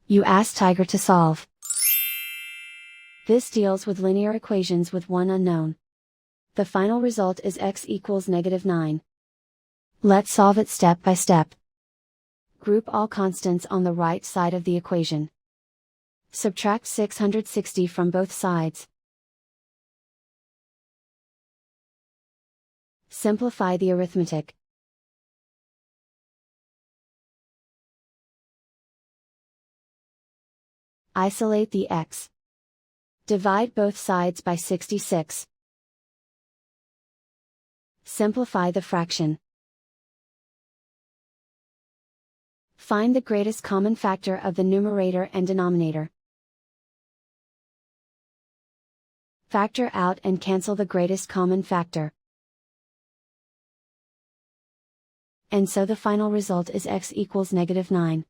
You ask Tiger to solve. This deals with linear equations with one unknown. The final result is x equals -9. Let's solve it step by step. Group all constants on the right side of the equation. Subtract 660 from both sides. Simplify the arithmetic. Isolate the x. Divide both sides by 66. Simplify the fraction. Find the greatest common factor of the numerator and denominator. Factor out and cancel the greatest common factor. And so the final result is x equals -9.